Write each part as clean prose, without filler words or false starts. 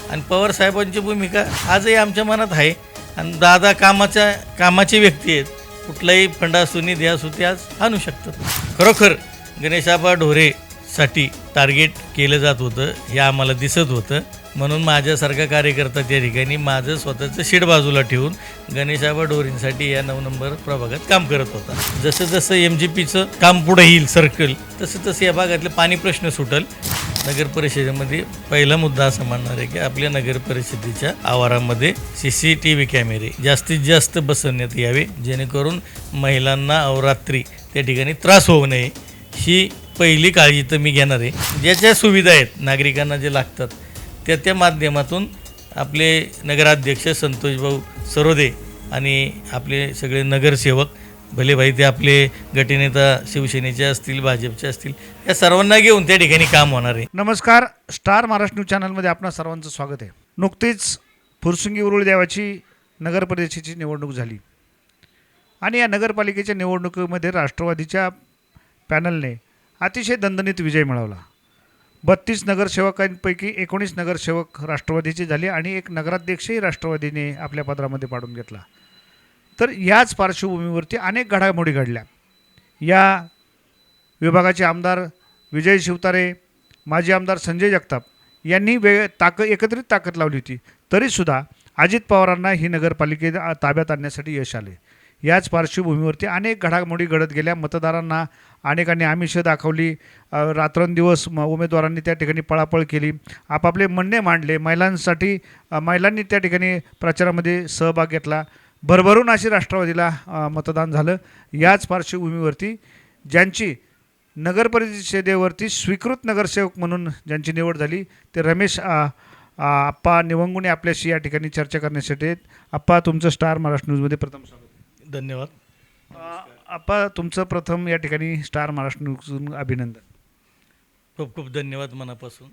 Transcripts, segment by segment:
आणि पवारसाहेबांची भूमिका आजही आमच्या मनात आहे. आणि दादा कामाची व्यक्ती आहेत. कुठलाही फंड असू निधी असू ते आज आणू शकतात. खरोखर गणेशाबा ढोरेसाठी टार्गेट केलं जात होतं हे आम्हाला दिसत होतं. म्हणून माझ्यासारखा कार्यकर्ता त्या ठिकाणी माझं स्वतःचं शेड बाजूला ठेवून गणेशाबा ढोरेंसाठी या 9 नंबर प्रभागात काम करत होता. जसं जसं MGPचं काम पुढे येईल सर्कल तसं या भागातले पाणी प्रश्न सुटल. नगर परिषदेमध्ये पहिला मुद्दा असा मानणार आहे की आपल्या नगर परिषदेच्या आवारामध्ये CCTV कॅमेरे जास्तीत जास्त बसवण्यात यावे, जेणेकरून महिलांना अवरात्री त्या ठिकाणी त्रास होऊ नये. ही पहिली काळजी तर मी घेणार आहे. ज्या सुविधा आहेत नागरिकांना जे लागतात त्या माध्यमातून आपले नगराध्यक्ष संतोषभाऊ सरोदे आणि आपले सगळे नगरसेवक भले भाई ते आपले गटनेता शिवसेनेचे असतील भाजपचे असतील या सर्वांना घेऊन त्या ठिकाणी काम होणार आहे. नमस्कार, स्टार महाराष्ट्र न्यूज चॅनलमध्ये आपणा सर्वांचं स्वागत आहे. नुकतीच फुरसुंगी उरुळी देवाची नगर परिषदेची निवडणूक झाली आणि या नगरपालिकेच्या निवडणुकीमध्ये राष्ट्रवादीच्या पॅनलने अतिशय दणदणीत विजय मिळवला. 32 नगरसेवकांपैकी 19 नगरसेवक राष्ट्रवादीचे झाले आणि एक नगराध्यक्षही राष्ट्रवादीने आपल्या पदरामध्ये पाडून घेतला. तर याच पार्श्वभूमीवरती अनेक घडामोडी घडल्या. या विभागाचे आमदार विजय शिवतारे, माजी आमदार संजय जगताप यांनी एकत्रित ताकद लावली होती. तरीसुद्धा अजित पवारांना ही नगरपालिके ताब्यात आणण्यासाठी यश आले. याच पार्श्वभूमीवरती अनेक घडामोडी घडत गेल्या. मतदारांना अनेकांनी आमिष दाखवली. रात्रंदिवस उमेदवारांनी त्या ठिकाणी पळापळ केली, आपापले म्हणणे मांडले. महिलांनी त्या ठिकाणी प्रचारामध्ये सहभाग घेतला. भरभरून अशी राष्ट्रवादीला मतदान झालं. याच पार्श्वभूमीवरती ज्यांची नगर परिषदेवरती स्वीकृत नगरसेवक म्हणून ज्यांची निवड झाली ते रमेश आप्पा निवंगुणे आपल्याशी या ठिकाणी चर्चा करण्यासाठी आहेत. आप्पा, तुमचं स्टार महाराष्ट्र न्यूजमध्ये प्रथम स्वागत. धन्यवाद. आप्पा, तुमचं प्रथम या ठिकाणी स्टार महाराष्ट्र न्यूजतून अभिनंदन. खूप खूप धन्यवाद मनापासून.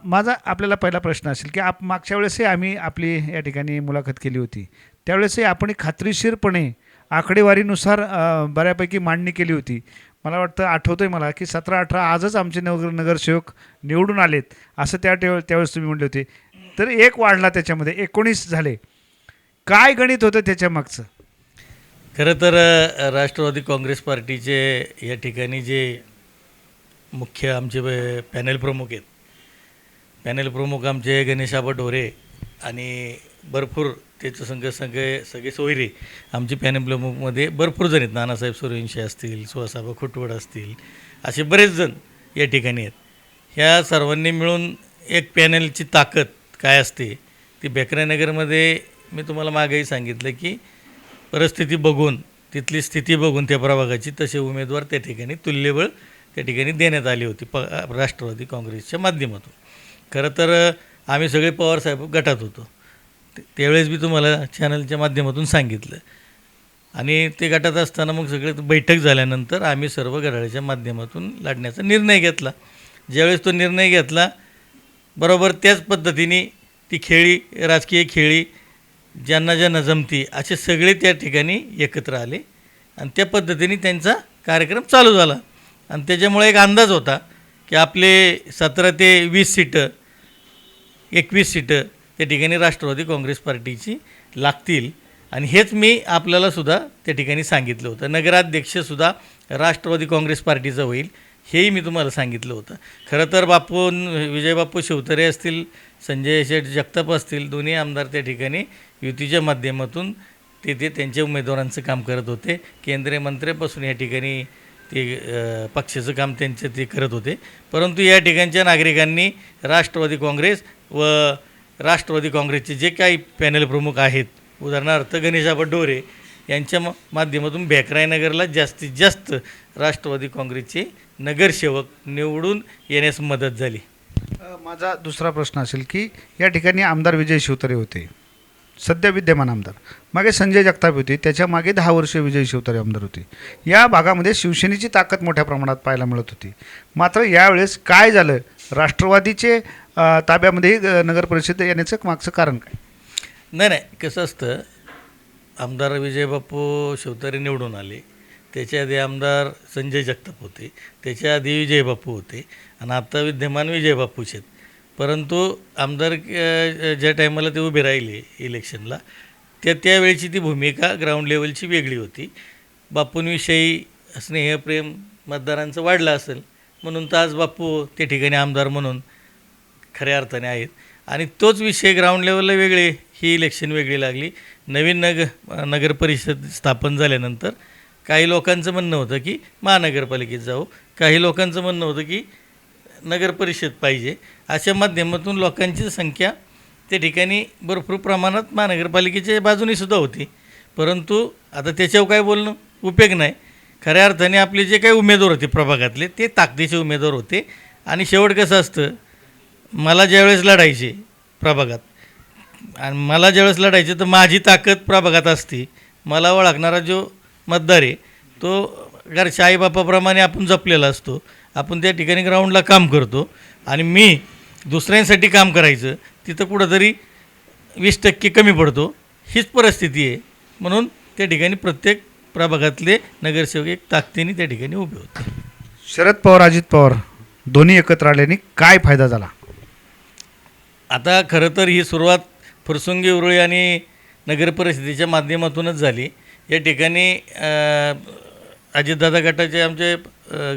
माझा आपल्याला पहिला प्रश्न असेल की मागच्या वेळेसही आम्ही आपली या ठिकाणी मुलाखत केली होती. त्यावेळेसही आपण खात्रीशीरपणे आकडेवारीनुसार बऱ्यापैकी मांडणी केली होती. मला वाटतं आठवतं आहे मला की 17-18 आजच आमचे नगरसेवक निवडून आलेत असं त्यावेळेस तुम्ही म्हटले होते. तर एक वाढला, त्याच्यामध्ये 19 झाले. काय गणित होतं त्याच्या मागचं? खरं तर राष्ट्रवादी काँग्रेस पार्टीचे या ठिकाणी जे मुख्य आमचे पॅनल प्रमुख आहेत, पॅनल प्रमुख आमचे गणेशाबा ढोरे आणि भरपूर त्याचं सगळे सोयरे आमचे पॅनल प्रमुखमध्ये भरपूर जण आहेत. नानासाहेब सूर्यवंशी असतील, सुहासाबा खुटवड असतील, असे बरेच जण या ठिकाणी आहेत. ह्या सर्वांनी मिळून एक पॅनलची ताकद काय असते ती बेकरानगरमध्ये मी तुम्हाला मागेही सांगितलं की परिस्थिती बघून, तिथली स्थिती बघून त्या प्रभागाची तसे उमेदवार त्या ठिकाणी तुल्यबळ त्या ठिकाणी देण्यात आली होती राष्ट्रवादी काँग्रेसच्या माध्यमातून. खरं तर आम्ही सगळे पवारसाहेब गटात होतो. त्यावेळेस मी तुम्हाला चॅनलच्या माध्यमातून सांगितलं आणि ते गटात असताना मग सगळे बैठक झाल्यानंतर आम्ही सर्व घड्याळाच्या माध्यमातून लढण्याचा निर्णय घेतला. ज्यावेळेस तो निर्णय घेतला बरोबर त्याच पद्धतीने ती राजकीय खेळी ज्यांना जमती असे सगळे त्या ठिकाणी एकत्र आले आणि त्या पद्धतीने त्यांचा कार्यक्रम चालू झाला. आणि त्याच्यामुळे एक अंदाज होता की आपले 17 ते 20 सीटं 21 सीटं त्या ठिकाणी राष्ट्रवादी काँग्रेस पार्टीची लागतील. आणि हेच मी आपल्यालासुद्धा त्या ठिकाणी सांगितलं होतं. नगराध्यक्षसुद्धा राष्ट्रवादी काँग्रेस पार्टीचं होईल हेही मी तुम्हाला सांगितलं होतं. खरं तर विजयबापू शिवतारे असतील, संजय शेठ जगताप असतील, दोन्ही आमदार त्या ठिकाणी युतीच्या माध्यमातून ते त्यांच्या उमेदवारांचं काम करत होते. केंद्रीय मंत्र्यापासून या ठिकाणी ते पक्षाचं काम ते करत होते. परंतु या ठिकाणच्या नागरिकांनी राष्ट्रवादी काँग्रेस व राष्ट्रवादी काँग्रेसचे जे काही पॅनल प्रमुख आहेत, उदाहरणार्थ गणेशाबा ढोरे यांच्या माध्यमातून बेकरानगरला जास्तीत जास्त राष्ट्रवादी काँग्रेसचे नगरसेवक निवडून येण्यास मदत झाली. माझा दुसरा प्रश्न असेल की या ठिकाणी आमदार विजय शिवतारे होते, सध्या विद्यमान आमदार. मागे संजय जगताप होते, त्याच्या मागे 10 वर्ष विजय शिवतारे आमदार होते. या भागामध्ये शिवसेनेची ताकद मोठ्या प्रमाणात पाहायला मिळत होती. मात्र यावेळेस काय झालं? राष्ट्रवादीचे ताब्यामध्ये नगर परिषद येण्याचं मागचं कारण काय? नाही, कसं असतं, आमदार विजयबापू शिवतारे निवडून आले, त्याच्या आधी आमदार संजय जगताप होते, त्याच्या आधी विजयबापू होते आणि आता विद्यमान विजयबापूच आहेत. परंतु आमदार ज्या टायमाला ते उभे राहिले इलेक्शनला त्यावेळेची ती भूमिका ग्राउंड लेवलची वेगळी होती. बापूंविषयी स्नेहप्रेम मतदारांचं वाढलं असेल म्हणून तर आज बापू त्या ठिकाणी आमदार म्हणून खऱ्या अर्थाने आहेत. आणि तोच विषय ग्राउंड लेवलला वेगळे, ही इलेक्शन वेगळी लागली. नवीन नगर परिषद स्थापन झाल्यानंतर काही लोकांचं म्हणणं होतं की महानगरपालिकेत जाऊ, काही लोकांचं म्हणणं होतं की नगर परिषद पाहिजे. अशा माध्यमातून लोकांची संख्या त्या ठिकाणी भरपूर प्रमाणात महानगरपालिकेच्या बाजूने सुद्धा होती. परंतु आता त्याच्यावर काय बोलणं उपयोग नाही. खऱ्या अर्थाने आपले जे काही उमेदवार होते प्रभागातले ते ताकदीचे उमेदवार होते. आणि शेवट कसं असतं, मला ज्यावेळेस लढायचे प्रभागात आणि मला ज्यावेळेस लढायचे तर माझी ताकद प्रभागात असते. मला ओळखणारा जो मतदार आहे तो घरच्या आईबापाप्रमाणे आपण जपलेला असतो. आपण त्या ठिकाणी ग्राउंडला काम करतो आणि मी दुसऱ्यांसाठी काम करायचं तिथं कुठंतरी 20% कमी पडतो. हीच परिस्थिती आहे. म्हणून त्या ठिकाणी प्रत्येक प्रभागातले नगरसेवक एक ताकदीने त्या ठिकाणी उभे होते. शरद पवार अजित पवार दोन्ही एकत्र आल्याने काय फायदा झाला? आता खरं तर ही सुरुवात फुरसुंगी उरुळी आणि नगर परिषदेच्या माध्यमातूनच झाली. या ठिकाणी अजितदादा गटाचे आमचे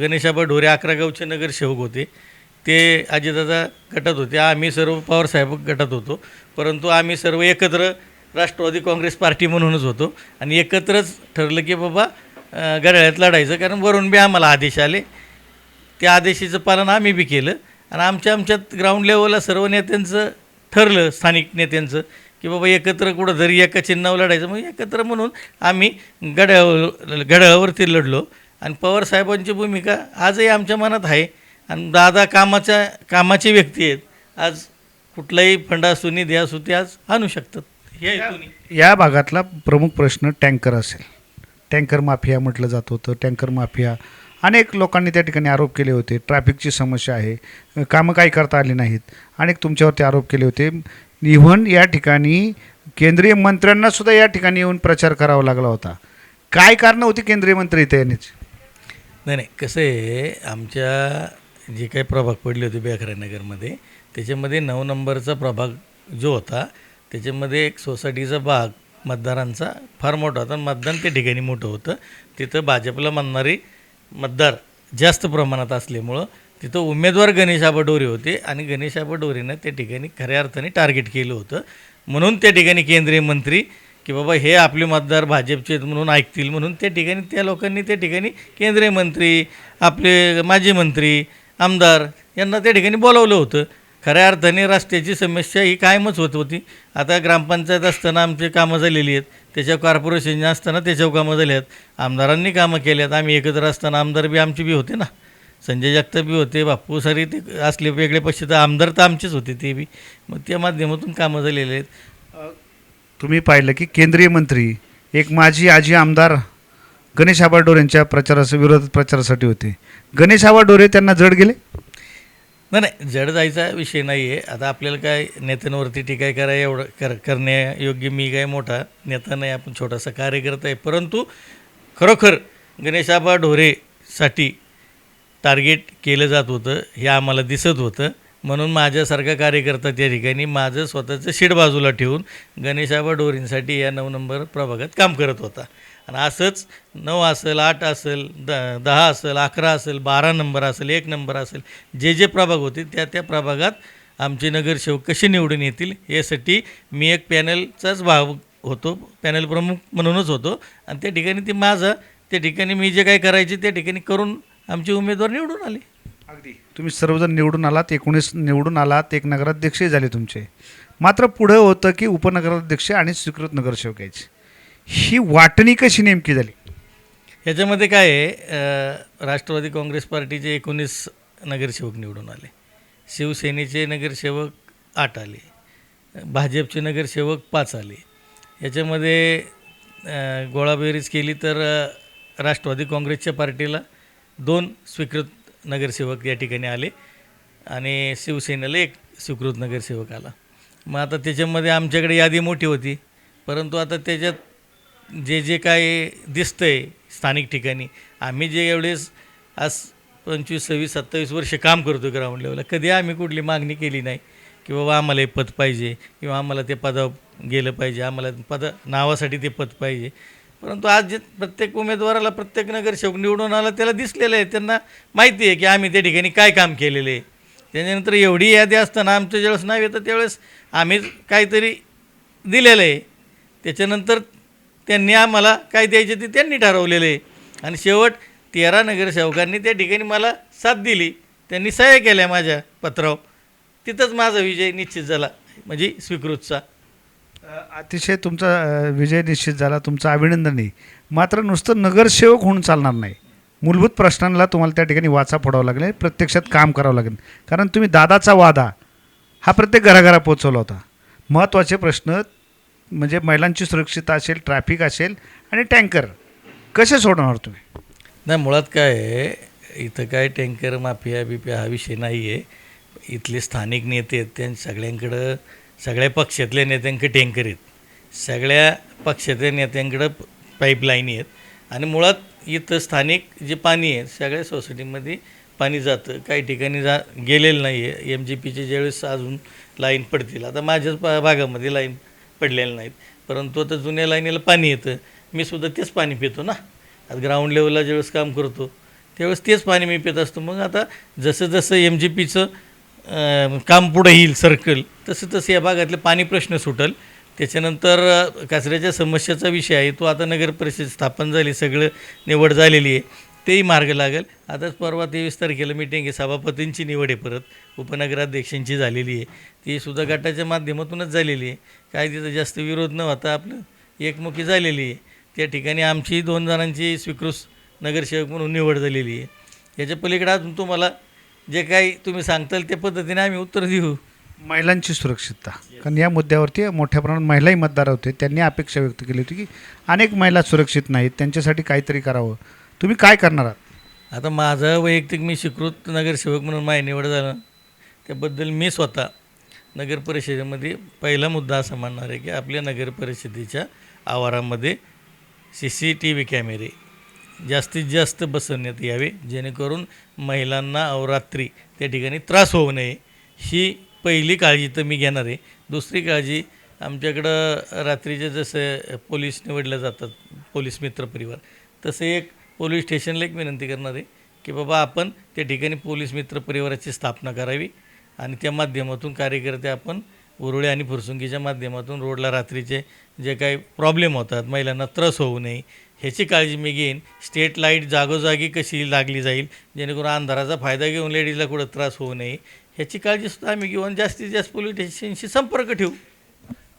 गणेशाबा ढोरे 11 गावचे नगरसेवक होते. ते अजितदादा गटात होते, आम्ही सर्व पवारसाहेब गटात होतो. परंतु आम्ही सर्व एकत्र राष्ट्रवादी काँग्रेस पार्टी म्हणूनच होतो आणि एकत्रच ठरलं की बाबा घड्याळ्यात लढायचं. कारण वरून बी आम्हाला आदेश आले, त्या आदेशाचं पालन आम्ही बी केलं. आणि आमच्यात ग्राउंड लेवलला सर्व नेत्यांचं ठरलं, स्थानिक नेत्यांचं, की बाबा एकत्र कुठंतरी एका चिन्हावर लढायचं. मग एकत्र म्हणून आम्ही घड्याळावरती लढलो. आणि पवारसाहेबांची भूमिका आजही आमच्या मनात आहे. आणि दादा कामाचे व्यक्ती आहेत. आज कुठलाही फंड असू निधी असू ते आज आणू शकतात. या भागातला प्रमुख प्रश्न टँकर असेल. टँकर माफिया म्हटलं जात होतं. टँकर माफिया अनेक लोकांनी त्या ठिकाणी आरोप केले होते. ट्रॅफिकची समस्या आहे, कामं काही करता आली नाहीत, अनेक तुमच्यावरती आरोप केले होते. इव्हन या ठिकाणी केंद्रीय मंत्र्यांनासुद्धा या ठिकाणी येऊन प्रचार करावा लागला होता. काय कारणं होती केंद्रीय मंत्री इथे येण्याची? नाही, कसं आहे, आमच्या जे काही प्रभाग पडले होते बेखरानगरमध्ये त्याच्यामध्ये 9 नंबरचा प्रभाग जो होता त्याच्यामध्ये एक सोसायटीचा भाग मतदारांचा फार मोठा होता. मतदान त्या ठिकाणी मोठं होतं. तिथं भाजपला म्हणणारे मतदार जास्त प्रमाणात असल्यामुळं तिथं उमेदवार गणेशाबा ढोरे होते आणि गणेशाबा ढोरेनं त्या ठिकाणी खऱ्या अर्थाने टार्गेट केलं होतं. म्हणून त्या ठिकाणी केंद्रीय मंत्री की बाबा हे आपले मतदार भाजपचे म्हणून ऐकतील म्हणून त्या ठिकाणी त्या लोकांनी त्या ठिकाणी केंद्रीय मंत्री, आपले माजी मंत्री, आमदार यांना त्या ठिकाणी बोलावलं होतं. खऱ्या अर्थाने रस्त्याची समस्या ही कायमच होत होती. आता ग्रामपंचायत असताना आमची कामं झालेली आहेत, त्याच्या कॉर्पोरेशन असताना त्याच्यावर कामं झाली आहेत, आमदारांनी कामं केली आहेत. आम्ही एकत्र असताना आमदार बी आमचे बी होते ना, संजय जगताप बी होते, बापू सारी ते असले वेगळे पक्ष तर आमदार तर आमचेच होते ते बी. मग त्या माध्यमातून कामं झालेले आहेत. तुम्ही पाहिलं की केंद्रीय मंत्री एक माजी आजी आमदार गणेश आबा ढोरे यांच्या विरोधात प्रचारासाठी होते. गणेश आबा ढोरे त्यांना जड गेले? नाही, जड जायचा विषय नाही आहे. आता आपल्याला काय नेत्यांवरती टीका करण्यायोग्य मी काय मोठा नेता नाही, आपण छोटासा कार्यकर्ता आहे. परंतु खरोखर गणेशाबा ढोरेसाठी टार्गेट केलं जात होतं हे आम्हाला दिसत होतं. म्हणून माझ्यासारखा कार्यकर्ता त्या ठिकाणी माझं स्वतःचं शीट बाजूला ठेवून गणेशाबा ढोरेंसाठी या 9 नंबर प्रभागात काम करत होता. आणि असंच 9 असेल, 8 असेल, 10 असेल, 11 असेल, 12 नंबर असेल, 1 नंबर असेल, जे प्रभाग होते त्या प्रभागात आमचे नगरसेवक कसे निवडून येतील यासाठी मी एक पॅनलचाच भाग होतो, पॅनल प्रमुख म्हणूनच होतो. आणि त्या ठिकाणी त्या ठिकाणी मी जे काही करायचे त्या ठिकाणी करून आमचे उमेदवार निवडून आले. अगदी तुम्ही सर्वजण निवडून आलात, 19 निवडून आलात, एक नगराध्यक्षही झाले तुमचे. मात्र पुढं होतं की उपनगराध्यक्ष आणि स्वीकृत नगरसेवक यायचे. ही वाटणी कशी नेमकी झाली? ह्याच्यामध्ये काय आहे, राष्ट्रवादी काँग्रेस पार्टीचे 19 नगरसेवक निवडून आले, शिवसेनेचे नगरसेवक 8 आले, भाजपचे नगरसेवक 5 आले. याच्यामध्ये गोळाबेरीज केली तर राष्ट्रवादी काँग्रेसच्या पार्टीला 2 स्वीकृत नगरसेवक या ठिकाणी आले आणि शिवसेनेला 1 स्वीकृत नगरसेवक आला. मग आता त्याच्यामध्ये आमच्याकडे यादी मोठी होती, परंतु आता त्याच्यात जे काय दिसतं आहे स्थानिक ठिकाणी, आम्ही जे एवढेच आज 25, 26, 27 वर्ष काम करतो ग्राउंड लेवलला. कधी आम्ही कुठली मागणी केली नाही की बाबा आम्हाला हे पद पाहिजे किंवा आम्हाला ते पदावर गेलं पाहिजे, आम्हाला नावासाठी ते पद पाहिजे. परंतु आज जे प्रत्येक उमेदवाराला प्रत्येक नगरसेवक निवडून आला त्याला दिसलेलं आहे, त्यांना माहिती आहे की आम्ही त्या ठिकाणी काय काम केलेलं आहे. त्याच्यानंतर एवढी यादी असताना आमचं ज्यावेळेस नाव येतं त्यावेळेस आम्ही काहीतरी दिलेलं आहे. त्याच्यानंतर त्यांनी आम्हाला काय द्यायचे ते त्यांनी ठरवलेलं आहे. आणि शेवट 13 नगरसेवकांनी त्या ठिकाणी मला साथ दिली, त्यांनी सह्या केल्या माझ्या पत्रावर. तिथंच माझा विजय निश्चित झाला, म्हणजे स्वीकृतचा. अतिशय तुमचा विजय निश्चित झाला, तुमचं अभिनंदन आहे. मात्र नुसतं नगरसेवक होऊन चालणार नाही, मूलभूत प्रश्नांना तुम्हाला त्या ठिकाणी वाचा फोडावं लागेल, प्रत्यक्षात काम करावं लागेल. कारण तुम्ही दादाचा वादा हा प्रत्येक घराघरा पोचवला होता. महत्त्वाचे प्रश्न म्हणजे महिलांची सुरक्षितता असेल, ट्रॅफिक असेल आणि टँकर कसे सोडवणार तुम्ही? नाही, मुळात काय आहे, इथं काय टँकर माफिया बिफिया हा विषय नाही आहे. इथले स्थानिक नेते आहेत, त्या सगळ्यांकडं, सगळ्या पक्षातल्या नेत्यांकडे टँकर आहेत, सगळ्या पक्षातल्या नेत्यांकडं पाईपलाईन आहेत. आणि मुळात इथं स्थानिक जे पाणी आहे सगळ्या सोसायटीमध्ये पाणी जातं, काही ठिकाणी गेलेलं नाही आहे. MGPचे ज्यावेळेस अजून लाईन पडतील, आता माझ्याच भागामध्ये लाईन पडलेलं नाहीत, परंतु आता जुन्या लाईनीला पाणी येतं. मी सुद्धा तेच पाणी पितो ना. आता ग्राउंड लेवलला ज्यावेळेस काम करतो त्यावेळेस तेच पाणी मी पित असतो. मग आता जसं जसं MGPचं काम पुढं येईल सर्कल, तसं तसं या भागातले पाणी प्रश्न सुटेल. त्याच्यानंतर कचऱ्याच्या समस्येचा विषय आहे, तो आता नगर परिषद स्थापन झाली, सगळं निवड झालेली आहे, तेही मार्ग लागेल. आताच परवा 23 तारखेला मीटिंग आहे, सभापतींची निवड आहे, परत उपनगराध्यक्षांची झालेली आहे, ती सुद्धा गटाच्या माध्यमातूनच झालेली आहे. काय तिथं जास्त विरोध न होता आपलं एकमुखी झालेली आहे. त्या ठिकाणी आमची 2 जणांची स्वीकृत नगरसेवक म्हणून निवड झालेली आहे. याच्या पलीकडे अजून तुम्हाला जे काही तुम्ही सांगताल त्या पद्धतीने आम्ही उत्तर देऊ. महिलांची सुरक्षितता, कारण या मुद्द्यावरती मोठ्या प्रमाणात महिलाही मतदार होते, त्यांनी अपेक्षा व्यक्त केली होती की अनेक महिला सुरक्षित नाहीत, त्यांच्यासाठी काहीतरी करावं. तुम्ही काय करणार आहात? आता माझं वैयक्तिक, मी स्वीकृत नगरसेवक म्हणून माझी निवड झालं, त्याबद्दल मी स्वतः नगर परिषदेमध्ये पहिला मुद्दा असा मानणार आहे की आपल्या नगर परिषदेच्या आवारामध्ये CCTV कॅमेरे जास्तीत जास्त बसवण्यात यावे, जेणेकरून महिलांना अवरात्री त्या ठिकाणी त्रास होऊ नये. ही पहिली काळजी तर मी घेणार आहे. दुसरी काळजी, आमच्याकडं रात्रीचे जसं पोलीस निवडले जातात, पोलीस मित्र परिवार, तसं एक पोलीस स्टेशनला एक विनंती करणार आहे की बाबा आपण त्या ठिकाणी पोलीस मित्र परिवाराची स्थापना करावी आणि त्या माध्यमातून कार्यकर्ते आपण उरुळे आणि फुरसुंगीच्या माध्यमातून रोडला रात्रीचे जे काही प्रॉब्लेम होतात, महिलांना त्रास होऊ नये, ह्याची काळजी मी घेईन. स्ट्रीट लाईट जागोजागी कशी लागली जाईल, जेणेकरून अंधाराचा फायदा घेऊन लेडीजला कुठं त्रास होऊ नये, ह्याची काळजीसुद्धा आम्ही घेऊ आणि जास्तीत जास्त पोलीस स्टेशनशी संपर्क ठेवू.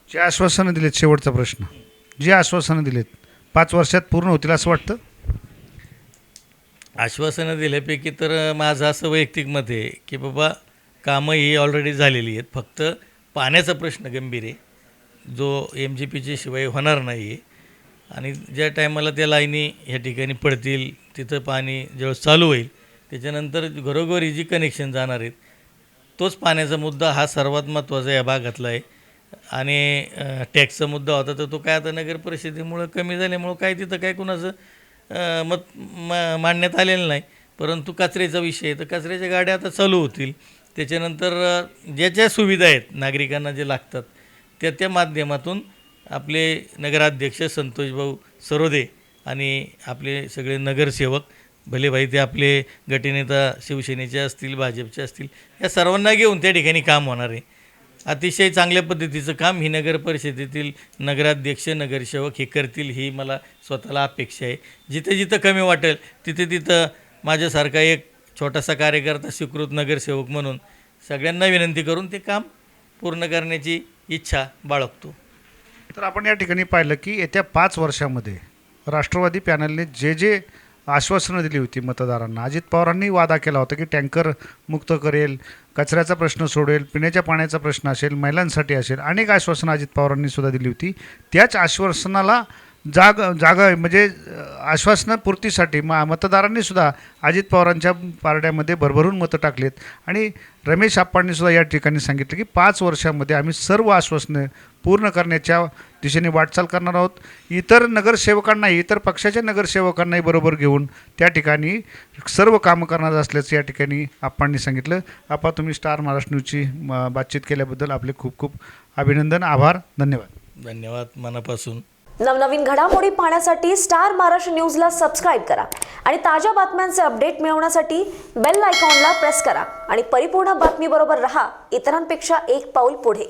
जे आश्वासनं दिलेत, शेवटचा प्रश्न, जे आश्वासनं दिलेत 5 वर्षात पूर्ण होतील असं वाटतं? आश्वासनं दिल्यापैकी तर माझं असं वैयक्तिक मत आहे की बाबा कामं ही ऑलरेडी झालेली आहेत, फक्त पाण्याचा प्रश्न गंभीर आहे, जो MGPच्या शिवाय होणार नाही आहे. आणि ज्या टायमाला त्या लाईनी ह्या ठिकाणी पडतील, तिथं पाणी ज्यावेळेस चालू होईल त्याच्यानंतर घरोघरी जी कनेक्शन जाणार आहेत, तोच पाण्याचा मुद्दा हा सर्वात महत्त्वाचा या भागातला आहे. आणि टॅक्सचा मुद्दा होता तर तो काय आता नगर परिषदेमुळं कमी झाल्यामुळं काय तिथं काय कुणाचं मांडण्यात आलेलं नाही. परंतु कचऱ्याचा विषय आहे, तर कचऱ्याच्या गाड्या आता चालू होतील. त्याच्यानंतर ज्या ज्या सुविधा आहेत नागरिकांना जे लागतात त्या माध्यमातून आपले नगराध्यक्ष संतोषभाऊ सरोदे आणि आपले सगळे नगरसेवक, भले भाई ते आपले गटनेता शिवसेनेचे असतील, भाजपचे असतील, या सर्वांना घेऊन त्या ठिकाणी काम होणार आहे. अतिशय चांगल्या पद्धतीचं काम ही नगर परिषदेतील नगराध्यक्ष, नगरसेवक हे करतील, ही मला स्वतःला अपेक्षा आहे. जिथे जिथं कमी वाटेल तिथे तिथं माझ्यासारखा एक छोटासा कार्यकर्ता स्वीकृत नगरसेवक म्हणून सगळ्यांना विनंती करून ते काम पूर्ण करण्याची इच्छा बाळगतो. तर आपण या ठिकाणी पाहिलं की येत्या 5 वर्षामध्ये राष्ट्रवादी पॅनलने जे जे आश्वासनं दिली होती मतदारांना, अजित पवारांनी वादा केला होता की टँकर मुक्त करेल, कचऱ्याचा प्रश्न सोडेल, पिण्याच्या पाण्याचा प्रश्न असेल, महिलांसाठी असेल, अनेक आश्वासनं अजित पवारांनी सुद्धा दिली होती. त्याच आश्वासनाला जागा म्हणजे आश्वासनं पूर्तीसाठी मतदारांनी सुद्धा अजित पवारांच्या पारड्यामध्ये भरभरून मतं टाकलेत. आणि रमेश आप्पांनी सुद्धा या ठिकाणी सांगितलं की 5 वर्षामध्ये आम्ही सर्व आश्वासनं पूर्ण करण्याच्या दिशेने वाटचाल करणार आहोत. इतर नगरसेवकांनाही, इतर पक्षाच्या नगरसेवकांनाही बरोबर घेऊन त्या ठिकाणी सर्व कामं करणार असल्याचं या ठिकाणी आप्पांनी सांगितलं. आपा, तुम्ही स्टार महाराष्ट्र न्यूजची बातचीत केल्याबद्दल आपले खूप खूप अभिनंदन, आभार, धन्यवाद. धन्यवाद मनापासून. नवनवीन घडामोडी पाहण्यासाठी स्टार महाराष्ट्र न्यूजला सबस्क्राईब करा आणि ताज्या बातम्यांचे अपडेट मिळवण्यासाठी बेल आयकॉनला प्रेस करा आणि परिपूर्ण बातमीबरोबर रहा, इतरांपेक्षा एक पाऊल पुढे.